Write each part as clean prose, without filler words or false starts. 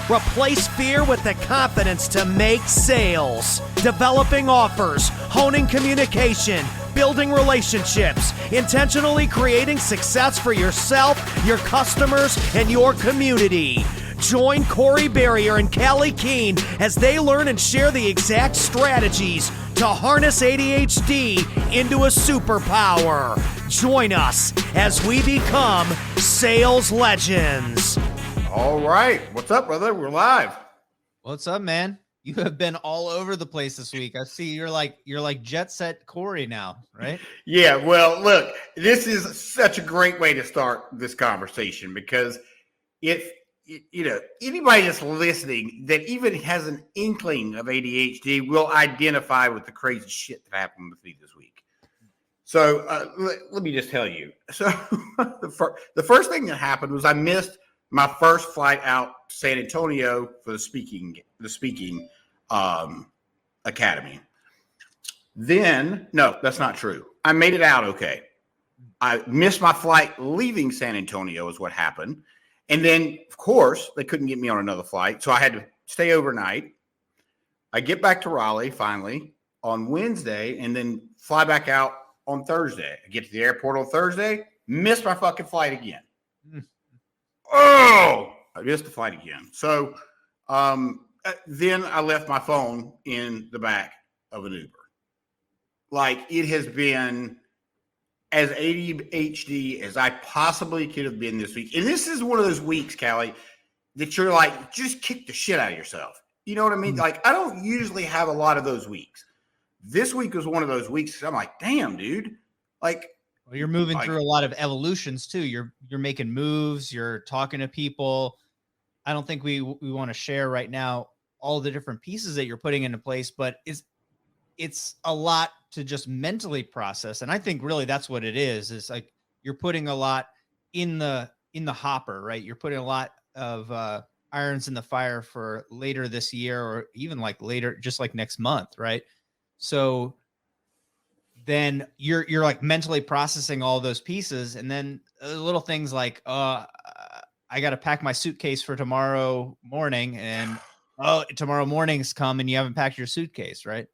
Replace fear with the confidence to make sales. Developing offers, honing communication, building relationships, intentionally creating success for yourself, your customers, and your community. Join Corey Barrier and Callie Keene as they learn and share the exact strategies to harness ADHD into a superpower. Join us as we become sales legends. All right. What's up, brother? We're live. What's up, man? You have been all over the place this week. I see you're like Jet Set Corey now, right? Yeah, well, look, this is such a great way to start this conversation because if anybody that's listening that even has an inkling of ADHD will identify with the crazy shit that happened with me this week. So let me just tell you. So the first thing that happened was I missed my first flight out to San Antonio for the speaking academy. Then, no, that's not true. I made it out okay. I missed my flight leaving San Antonio is what happened. And then, of course, they couldn't get me on another flight, so I had to stay overnight. I get back to Raleigh finally on Wednesday and then fly back out on Thursday. I get to the airport on Thursday, miss my fucking flight again. Oh, I missed the flight again. So then I left my phone in the back of an Uber. Like, it has been as ADHD as I possibly could have been this week. And this is one of those weeks, Callie, that you're like, just kick the shit out of yourself. You know what I mean? Mm-hmm. Like, I don't usually have a lot of those weeks. This week was one of those weeks. I'm like, damn, dude. Like, well, you're moving through a lot of evolutions too. You're making moves. You're talking to people. I don't think we want to share right now all the different pieces that you're putting into place, but it's a lot to just mentally process. And I think really that's what it is. It's like you're putting a lot in the hopper, right? You're putting a lot of irons in the fire for later this year, or even like later, just like next month, right? So then you're like mentally processing all those pieces. And then little things like, I got to pack my suitcase for tomorrow morning, and tomorrow morning's come and you haven't packed your suitcase, right?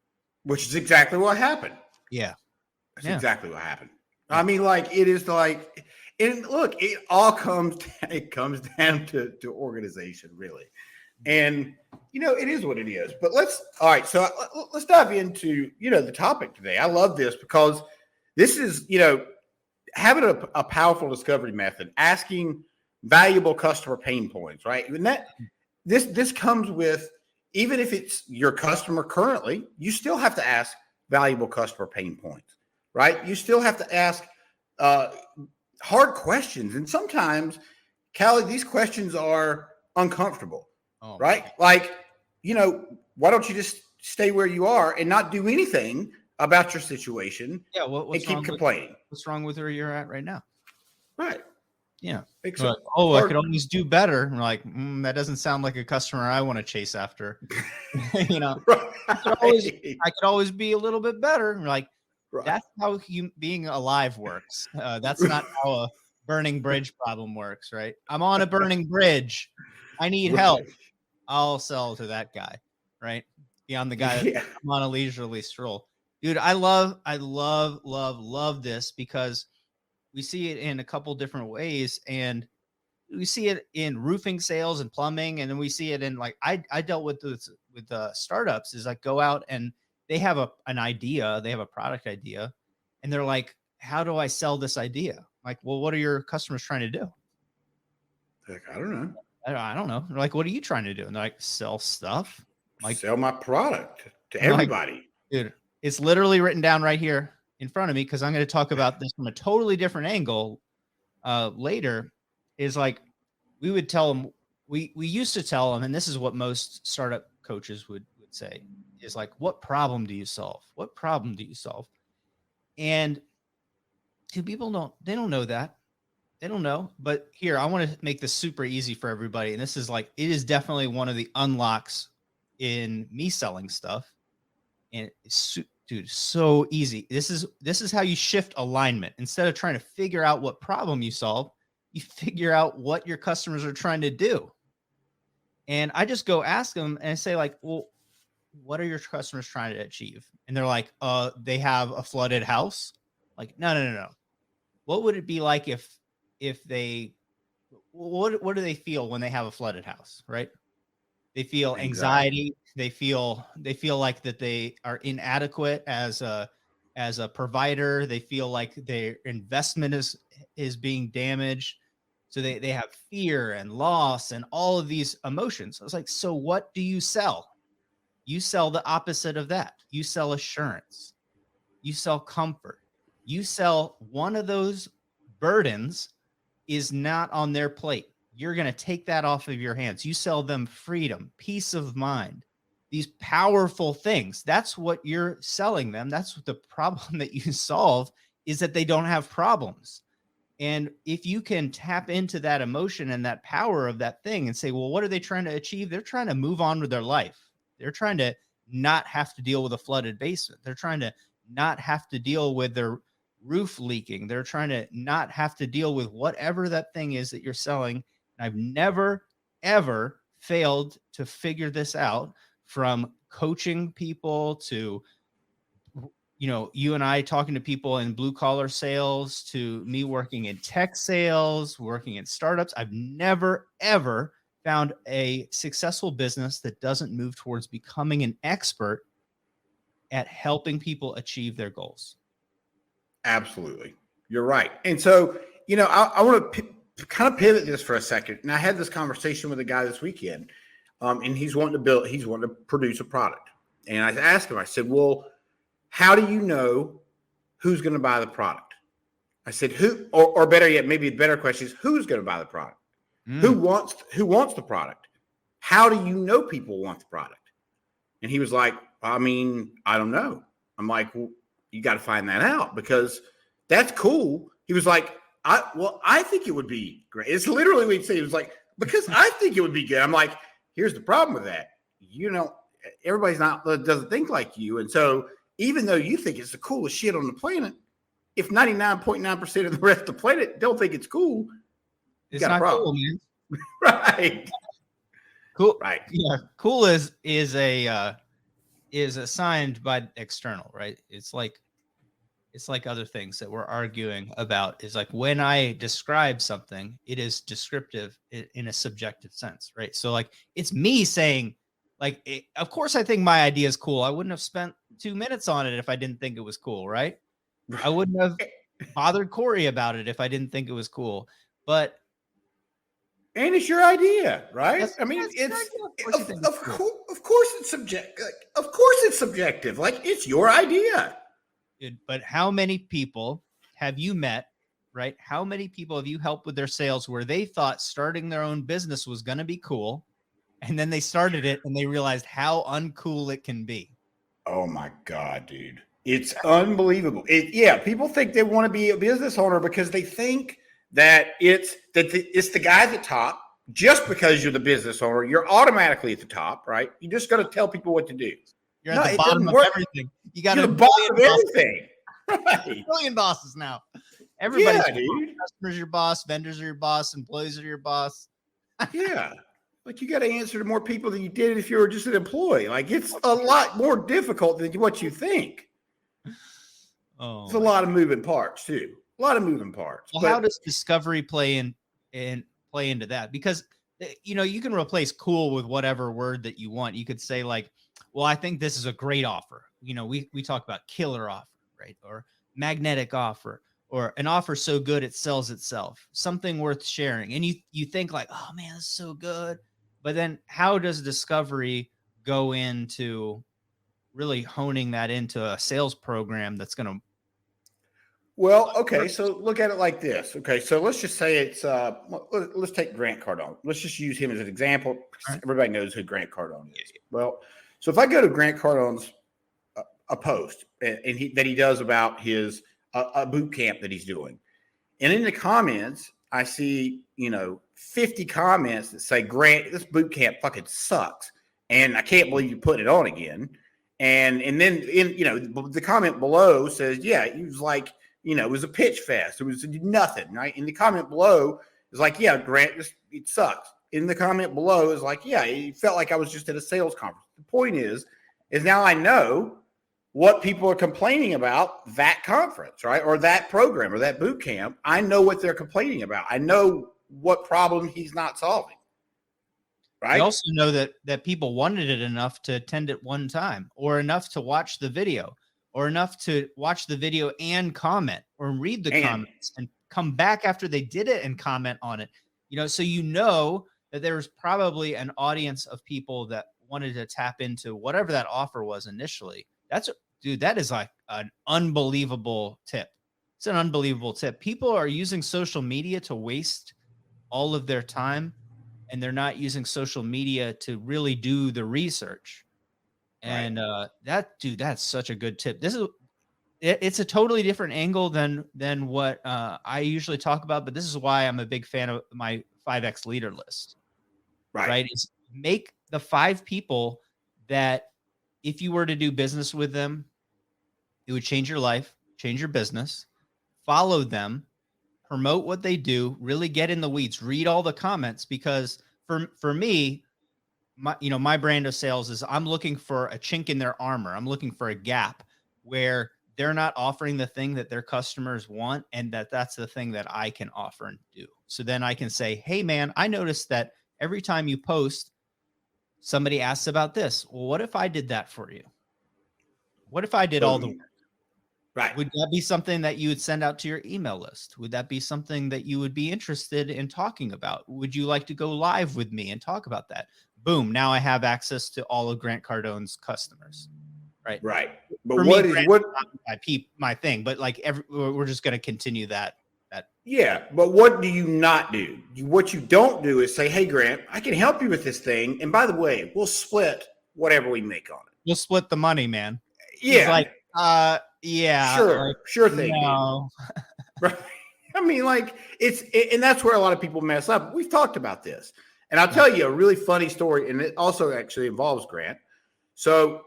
Which is exactly what happened. Yeah. That's exactly what happened. I mean, like, it is like, and look, it all comes down to organization, really. And, it is what it is. But all right, so let's dive into, the topic today. I love this because this is, having a powerful discovery method, asking valuable customer pain points, right? And this comes with, even if it's your customer currently, you still have to ask valuable customer pain points, right? You still have to ask hard questions. And sometimes, Callie, these questions are uncomfortable, right? Like, why don't you just stay where you are and not do anything about your situation? Yeah, and keep complaining. What's wrong with where you're at right now? Right. Yeah. Like, I could always do better. I'm like, that doesn't sound like a customer I want to chase after. Right. I could always be a little bit better. Like, right. That's how being alive works. That's not how a burning bridge problem works, right? I'm on a burning bridge. I need help. I'll sell to that guy, right? Beyond the guy I'm on a leisurely stroll. Dude, I love this because we see it in a couple different ways, and we see it in roofing sales and plumbing, and then we see it in, like, I dealt with startups. Is like, go out and they have an idea, they have a product idea, and they're like, how do I sell this idea? Like, well, what are your customers trying to do? Like, I don't know. I don't know. They're like, what are you trying to do? And they're like, sell stuff. Like, sell my product to everybody. Like, dude, it's literally written down right here in front of me, because I'm going to talk about this from a totally different angle later. Is like, we would tell them, we used to tell them, and this is what most startup coaches would say, is like, what problem do you solve? What problem do you solve? And people don't know that. They don't know. But here, I want to make this super easy for everybody. And this is like, it is definitely one of the unlocks in me selling stuff. And it's, dude, so easy. This is how you shift alignment. Instead of trying to figure out what problem you solve, you figure out what your customers are trying to do. And I just go ask them and say like, well, what are your customers trying to achieve? And they're like, they have a flooded house. Like, no. What would it be like if they, what do they feel when they have a flooded house, right? They feel anxiety. They feel like that they are inadequate as a provider. They feel like their investment is being damaged. So they have fear and loss and all of these emotions. I was like, so what do you sell? You sell the opposite of that. You sell assurance. You sell comfort. You sell one of those burdens is not on their plate. You're going to take that off of your hands. You sell them freedom, peace of mind, these powerful things. That's what you're selling them. That's what the problem that you solve is that they don't have problems. And if you can tap into that emotion and that power of that thing and say, well, what are they trying to achieve? They're trying to move on with their life. They're trying to not have to deal with a flooded basement. They're trying to not have to deal with their roof leaking. They're trying to not have to deal with whatever that thing is that you're selling. And I've never, ever failed to figure this out, from coaching people to, you and I talking to people in blue collar sales, to me working in tech sales, working in startups. I've never, ever found a successful business that doesn't move towards becoming an expert at helping people achieve their goals. Absolutely. You're right. And so, I want to kind of pivot this for a second. And I had this conversation with a guy this weekend, and he's wanting to produce a product. And I asked him, I said, well, how do you know who's going to buy the product? I said, who, or better yet, maybe the better question is, who's going to buy the product? Who wants the product? How do you know people want the product? And he was like, I don't know. I'm like, well, you got to find that out, because that's cool. He was like, I think it would be great. It's literally what he'd say. He was like, because I think it would be good. I'm like, here's the problem with that. Everybody's doesn't think like you. And so even though you think it's the coolest shit on the planet, if 99.9% of the rest of the planet don't think it's cool, it's not cool, man. Right. Cool. Right. Yeah. Cool is assigned by external, right? It's like other things that we're arguing about. Is like when I describe something, it is descriptive in a subjective sense, right? So like it's me saying, like, of course I think my idea is cool. I wouldn't have spent 2 minutes on it if I didn't think it was cool, right? I wouldn't have bothered Corey about it if I didn't think it was cool. And it's your idea, right? Of course it's subjective. Of course it's subjective. Like, it's your idea. But how many people have you met, right? How many people have you helped with their sales where they thought starting their own business was going to be cool, and then they started it and they realized how uncool it can be? Oh my God, dude. It's unbelievable. People think they want to be a business owner because they think that it's the guy at the top. Just because you're the business owner, you're automatically at the top, right? You just got to tell people what to do. You're at the bottom of everything. You got the bottom of everything. Right. Million bosses now. Everybody's dude. Customers are your boss, vendors are your boss, employees are your boss. Yeah. Like, you got to answer to more people than you did if you were just an employee. Like, it's a lot more difficult than what you think. Oh, it's a lot of moving parts too. A lot of moving parts. Well, how does discovery play into that? Because you can replace cool with whatever word that you want. You could say like, well, I think this is a great offer. We talk about killer offer, right? Or magnetic offer, or an offer so good it sells itself, something worth sharing. And you think like, oh man, this is so good. But then how does discovery go into really honing that into a sales program that's going to? Well, okay. So look at it like this. Okay. So let's just say it's, let's take Grant Cardone. Let's just use him as an example. Right. Everybody knows who Grant Cardone is. Well, so if I go to Grant Cardone's a post and he does about his a boot camp that he's doing, and in the comments I see 50 comments that say, Grant, this boot camp fucking sucks, and I can't believe you put it on again. And then the comment below says, yeah, he was like, it was a pitch fest. It was nothing, right? And the comment below is like, yeah, Grant, it sucks. in the comment below is like, yeah, it felt like I was just at a sales conference. The point is now I know what people are complaining about that conference, right? Or that program or that boot camp. I know what they're complaining about. I know what problem he's not solving. Right. You also know that people wanted it enough to attend it one time, or enough to watch the video, or enough to watch the video and comment or read the comments and come back after they did it and comment on it. So that there was probably an audience of people that wanted to tap into whatever that offer was initially. That is like an unbelievable tip. It's an unbelievable tip. People are using social media to waste all of their time, and they're not using social media to really do the research. And that's such a good tip. It's a totally different angle than what I usually talk about, but this is why I'm a big fan of my 5X leader list. Right? Is make the 5 people that if you were to do business with them, it would change your life, change your business. Follow them, promote what they do, really get in the weeds, read all the comments, because for me, my brand of sales is I'm looking for a chink in their armor. I'm looking for a gap where they're not offering the thing that their customers want, and that's the thing that I can offer and do. So then I can say, hey man, I noticed that every time you post, somebody asks about this. Well, what if I did that for you? What if I did all the work? Right. Would that be something that you would send out to your email list? Would that be something that you would be interested in talking about? Would you like to go live with me and talk about that? Boom. Now I have access to all of Grant Cardone's customers. Right. Right. But for what me, is what my thing, but like we're just going to continue that. Yeah. But what do you not do? What you don't do is say, hey, Grant, I can help you with this thing. And by the way, we'll split whatever we make on it. We'll split the money, man. Yeah. He's like, yeah, sure thing. No. Right. I mean, like and that's where a lot of people mess up. We've talked about this, and I'll tell you a really funny story, and it also actually involves Grant. So,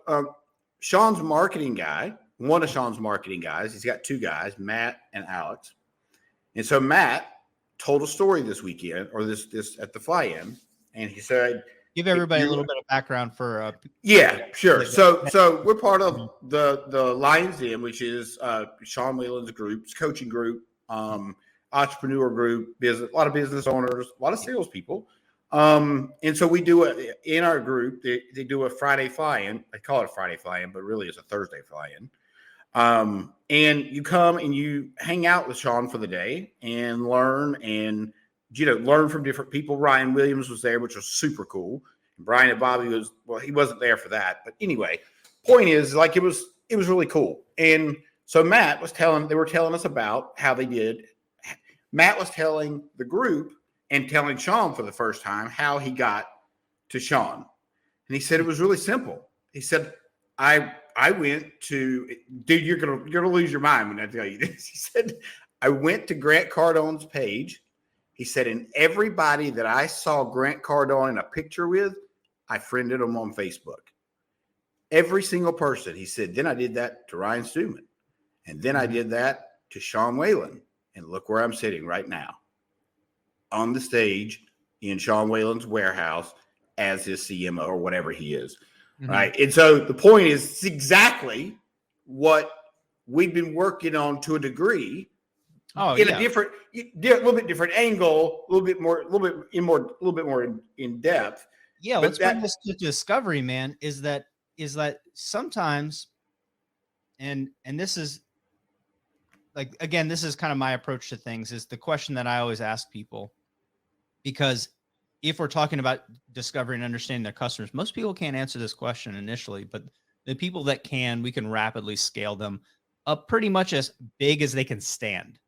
Sean's marketing guy, one of Sean's marketing guys, he's got 2 guys, Matt and Alex. And so Matt told a story this weekend, or this at the fly-in, and he said, give everybody a little bit of background for yeah, sure. So we're part of the Lions Den, which is Sean Whalen's group, coaching group, entrepreneur group, a lot of business owners, a lot of salespeople. And so we do in our group, they do a Friday fly-in. I call it a Friday fly-in, but really it's a Thursday fly-in. And you come and you hang out with Sean for the day and learn from different people. Ryan Williams was there, which was super cool. And Brian and Bobby he wasn't there for that. But anyway, point is, like, it was really cool. And so they were telling us about how they did. Matt was telling the group and telling Sean for the first time how he got to Sean. And he said it was really simple. He said, I went to, dude, you're gonna lose your mind when I tell you this. He said, I went to Grant Cardone's page. He said, and everybody that I saw Grant Cardone in a picture with, I friended them on Facebook. Every single person. He said, then I did that to Ryan Stewman. And then I did that to Sean Whalen. And look where I'm sitting right now, on the stage in Sean Whalen's warehouse as his CMO or whatever he is. Mm-hmm. Right. And so the point is, it's exactly what we've been working on to a degree. A little bit different angle, a little bit more in depth. Yeah, let's bring this to discovery, man. Is that sometimes, and this is like, again, this is kind of my approach to things, is the question that I always ask people, because if we're talking about discovering and understanding their customers, most people can't answer this question initially, but the people that can, we can rapidly scale them up pretty much as big as they can stand.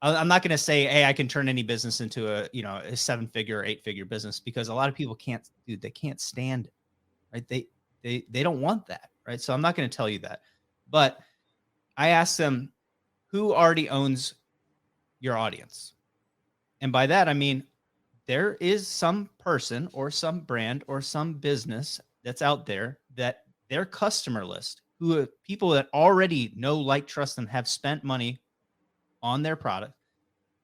I'm not going to say, hey, I can turn any business into a 7-figure or 8-figure business, because a lot of people can't stand it, right? They don't want that, right? So I'm not going to tell you that, but I ask them, who already owns your audience? And by that, I mean, there is some person or some brand or some business that's out there that their customer list, who people that already know, like, trust them, have spent money on their product.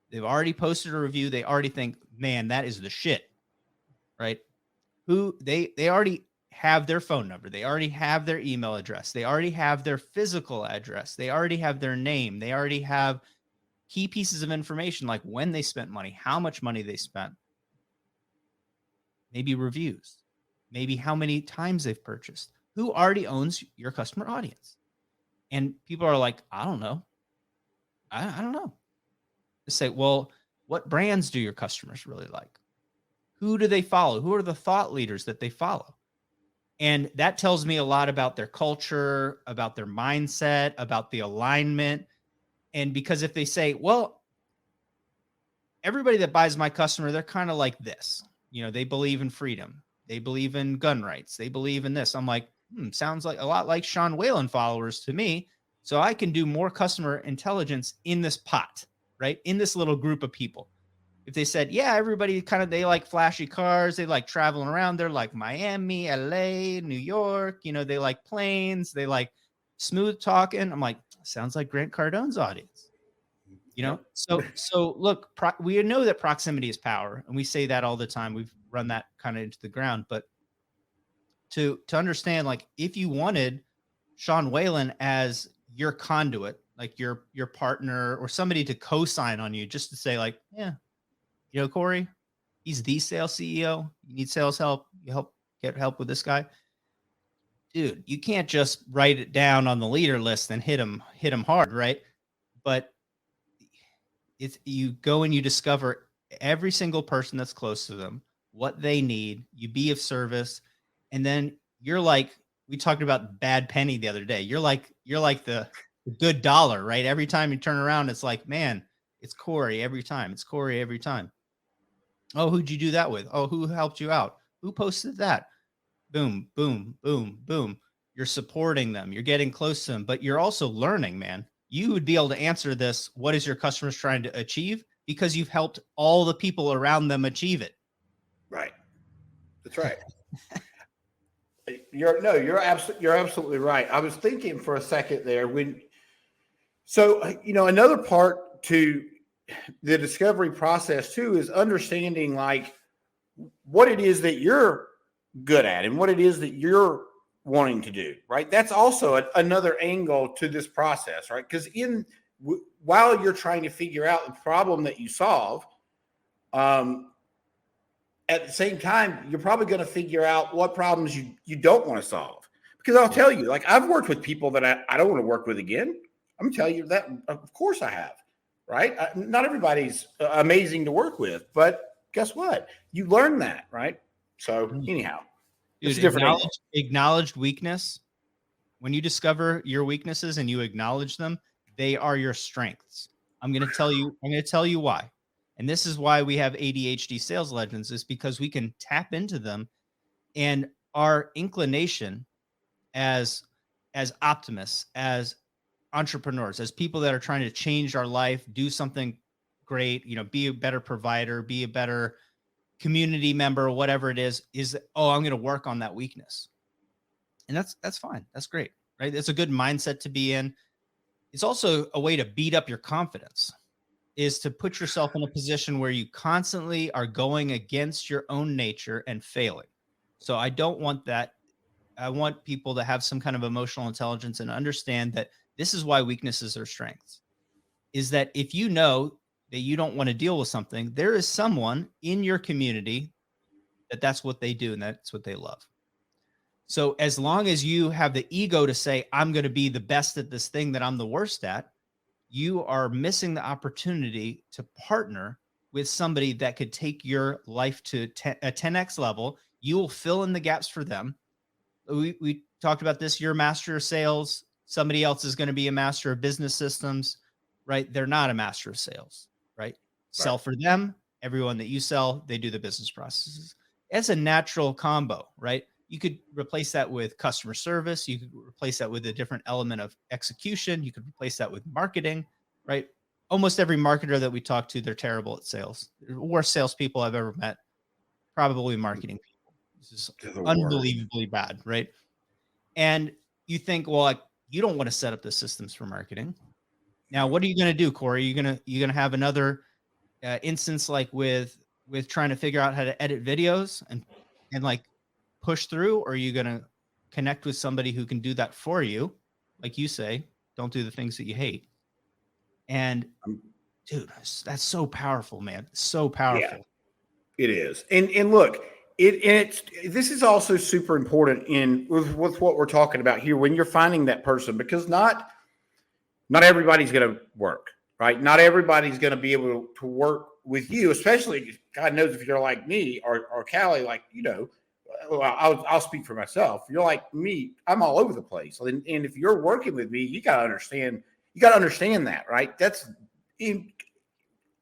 They've already posted a review. They already think, man, that is the shit. right? Who they already have their phone number, they already have their email address, they already have their physical address, they already have their name, they already have key pieces of information like when they spent money, how much money they spent, maybe reviews, maybe how many times they've purchased. Who already owns your customer audience? And people are like, I don't know. I don't know. Just say, well, what brands do your customers really like? Who do they follow? Who are the thought leaders that they follow? And that tells me a lot about their culture, about their mindset, about the alignment. And because if they say, well, everybody that buys my customer, they're kind of like this, they believe in freedom. They believe in gun rights. They believe in this. I'm like, sounds like a lot like Sean Whalen followers to me. So I can do more customer intelligence in this pot, right? In this little group of people. If they said, yeah, everybody they like flashy cars. They like traveling around. They're like Miami, LA, New York. They like planes. They like smooth talking. I'm like, sounds like Grant Cardone's audience. So look, we know that proximity is power, and we say that all the time. We've run that kind of into the ground, but to understand, like, if you wanted Sean Whalen as your conduit, like your partner or somebody to co-sign on you, just to say like, yeah, Corey, he's the sales CEO. You need sales help. Get help with this guy. Dude, you can't just write it down on the leader list and hit him hard, right? But it's you go and you discover every single person that's close to them, what they need, you be of service, and then you're like, we talked about bad penny the other day. You're like the good dollar, right? Every time you turn around, it's like, man, it's Corey every time. It's Corey every time. Oh, who'd you do that with? Oh, who helped you out? Who posted that? Boom, boom, boom, boom. You're supporting them. You're getting close to them, but you're also learning, man. You would be able to answer this. What is your customers trying to achieve? Because you've helped all the people around them achieve it. Right. That's right. You're absolutely right. I was thinking for a second there another part to the discovery process too is understanding like what it is that you're good at and what it is that you're wanting to do, right? That's also another angle to this process, right? Because while you're trying to figure out the problem that you solve, at the same time, you're probably going to figure out what problems you don't want to solve. Because I'll tell you, like, I've worked with people that I don't want to work with again. I'm going to tell you that, of course I have, right? Not everybody's amazing to work with, but guess what? You learn that, right? So anyhow, dude, acknowledged weakness. When you discover your weaknesses and you acknowledge them, they are your strengths. I'm going to tell you why. And this is why we have ADHD sales legends, is because we can tap into them, and our inclination as optimists, as entrepreneurs, as people that are trying to change our life, do something great, be a better provider, be a better community member, whatever it is, I'm going to work on that weakness. And that's fine. That's great, right? It's a good mindset to be in. It's also a way to beat up your confidence, is to put yourself in a position where you constantly are going against your own nature and failing. So I don't want that. I want people to have some kind of emotional intelligence and understand that this is why weaknesses are strengths, is that if you know that you don't want to deal with something, there is someone in your community that's what they do and that's what they love. So as long as you have the ego to say, I'm going to be the best at this thing that I'm the worst at, you are missing the opportunity to partner with somebody that could take your life to a 10x level. You will fill in the gaps for them. We talked about this. You're a master of sales. Somebody else is going to be a master of business systems, right? They're not a master of sales, right? Sell for them. Everyone that you sell, they do the business processes. It's a natural combo, right? You could replace that with customer service. You could replace that with a different element of execution. You could replace that with marketing, right? Almost every marketer that we talk to, they're terrible at sales. They're the worst salespeople I've ever met. Probably marketing people. This is unbelievably bad, right? And you think, well, like, you don't want to set up the systems for marketing. Now, what are you going to do, Corey? You're gonna have another instance like with with trying to figure out how to edit videos and like push through, or are you going to connect with somebody who can do that for you? Like you say, don't do the things that you hate. And dude, that's so powerful, man. So powerful. Yeah, it is. And look, this is also super important with what we're talking about here when you're finding that person, because not everybody's going to work, right? Not everybody's going to be able to work with you, especially God knows if you're like me or Callie, like, well, I'll speak for myself. You're like me, I'm all over the place. And if you're working with me, you got to understand that, right? That's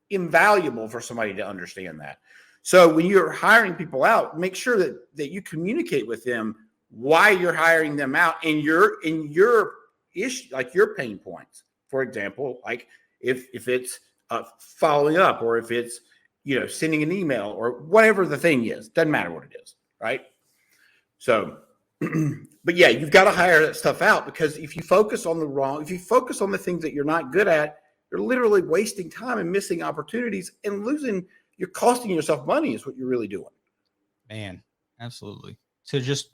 invaluable for somebody to understand that. So when you're hiring people out, make sure that you communicate with them why you're hiring them out and your issue, like your pain points. For example, like if it's following up, or if it's sending an email, or whatever the thing is, doesn't matter what it is, right? So, but yeah, you've got to hire that stuff out, because if you focus on the things that you're not good at, you're literally wasting time and missing opportunities and you're costing yourself money is what you're really doing. Man, absolutely. So just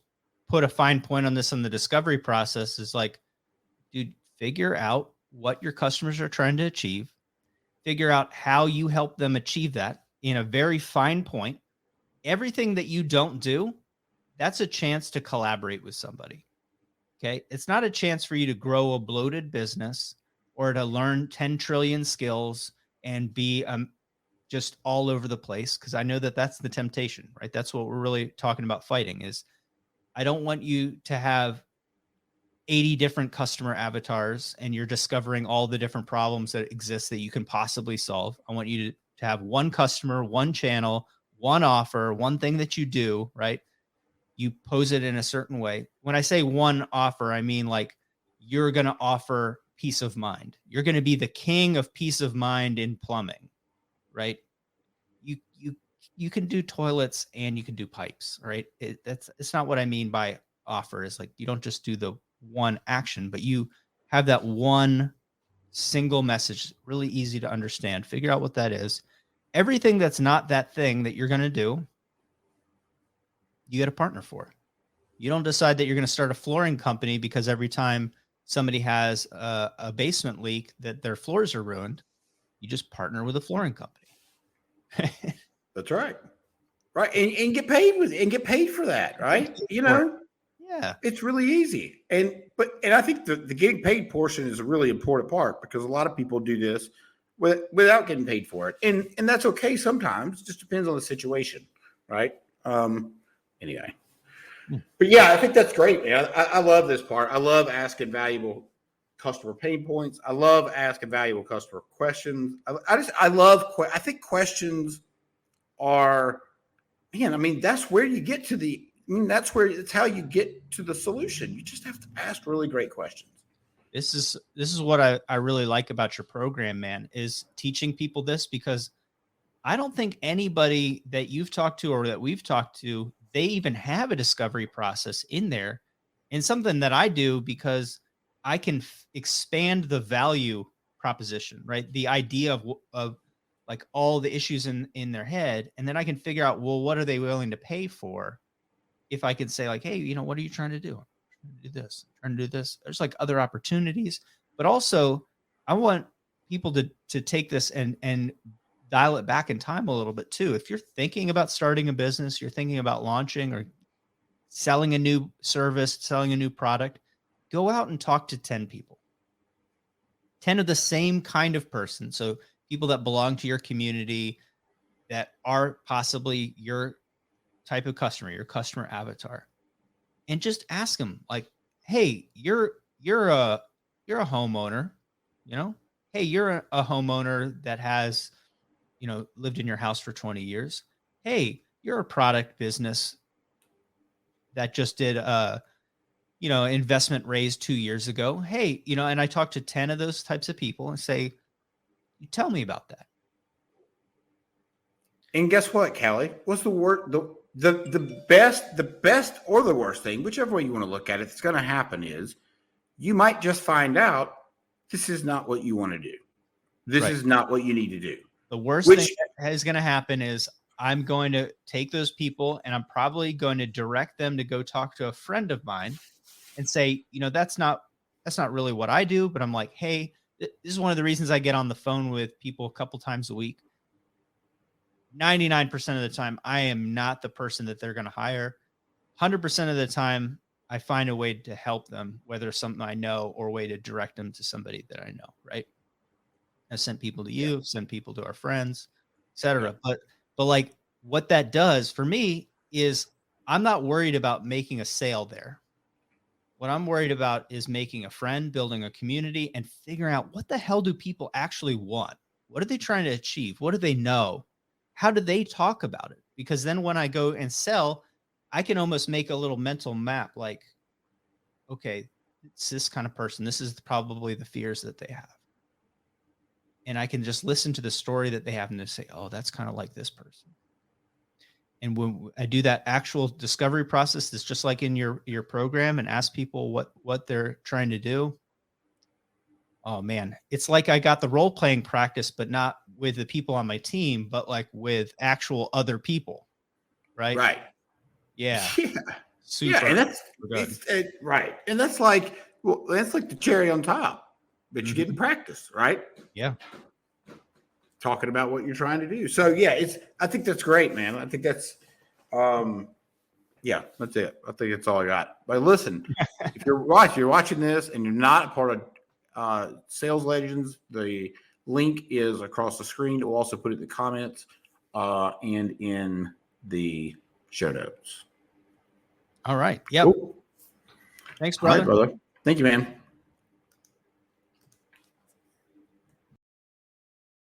put a fine point on this in the discovery process is like, dude, figure out what your customers are trying to achieve, figure out how you help them achieve that in a very fine point. Everything that you don't do, that's a chance to collaborate with somebody. Okay. It's not a chance for you to grow a bloated business or to learn 10 trillion skills and be just all over the place. Cause I know that that's the temptation, right? That's what we're really talking about fighting is I don't want you to have 80 different customer avatars and you're discovering all the different problems that exist that you can possibly solve. I want you to have one customer, one channel, one offer, one thing that you do, right? You pose it in a certain way. When I say one offer, I mean like you're going to offer peace of mind. You're going to be the king of peace of mind in plumbing, right? You can do toilets and you can do pipes, right? It's not what I mean by offer. Is like you don't just do the one action, but you have that one single message, really easy to understand. Figure out what that is. Everything that's not that thing that you're going to do, you get a partner for. You don't decide that you're going to start a flooring company because every time somebody has a basement leak that their floors are ruined, you just partner with a flooring company. That's right. Right. And get paid for that. Right. Yeah. It's really easy. And I think the getting paid portion is a really important part, because a lot of people do this without getting paid for it. And that's okay sometimes. It just depends on the situation. Right. Anyway. But yeah, I think that's great, man. I love this part. I love asking valuable customer pain points. I love asking valuable customer questions. I think questions are, man, I mean, that's where you get to it's how you get to the solution. You just have to ask really great questions. This is what I really like about your program, man, is teaching people this, because I don't think anybody that you've talked to or that we've talked to, they even have a discovery process in there. And something that I do, because I can expand the value proposition, right? The idea of like all the issues in their head. And then I can figure out, well, what are they willing to pay for? If I could say like, hey, what are you trying to do? I'm trying to do this, I'm trying to do this. There's like other opportunities, but also I want people to take this and dial it back in time a little bit too. If you're thinking about starting a business, you're thinking about launching or selling a new service, selling a new product, go out and talk to 10 people, 10 of the same kind of person. So people that belong to your community, that are possibly your type of customer, your customer avatar, and just ask them like, hey, you're a homeowner, hey, you're a homeowner that has, lived in your house for 20 years. Hey, you're a product business that just did investment raise 2 years ago. Hey, and I talked to 10 of those types of people and say, tell me about that. And guess what, Callie? What's the word? The best or the worst thing, whichever way you want to look at it, that's going to happen is you might just find out this is not what you want to do. This is not what you need to do. The worst thing that is going to happen is I'm going to take those people and I'm probably going to direct them to go talk to a friend of mine and say, that's not really what I do, but I'm like, hey, this is one of the reasons I get on the phone with people a couple times a week. 99% of the time, I am not the person that they're going to hire. 100% of the time, I find a way to help them, whether it's something I know or a way to direct them to somebody that I know, right? I've sent people to you, send people to our friends, etc. But like what that does for me is I'm not worried about making a sale there. What I'm worried about is making a friend, building a community, and figuring out what the hell do people actually want? What are they trying to achieve? What do they know? How do they talk about it? Because then when I go and sell, I can almost make a little mental map like, okay, it's this kind of person. This is probably the fears that they have. And I can just listen to the story that they have and just say, oh, that's kind of like this person. And when I do that actual discovery process, it's just like in your program, and ask people what they're trying to do. Oh man, it's like I got the role playing practice, but not with the people on my team, but like with actual other people. Right. Right. Yeah. Yeah. Super. And that's right. And that's like the cherry on top that you get in practice, right? Yeah. Talking about what you're trying to do. So yeah, I think that's great, man. I think that's that's it. I think that's all I got. But listen, if you're watching this and you're not part of Sales Legends, the link is across the screen. We'll also put it in the comments and in the show notes. All right. Yep. Cool. Thanks, brother. All right, brother. Thank you, man.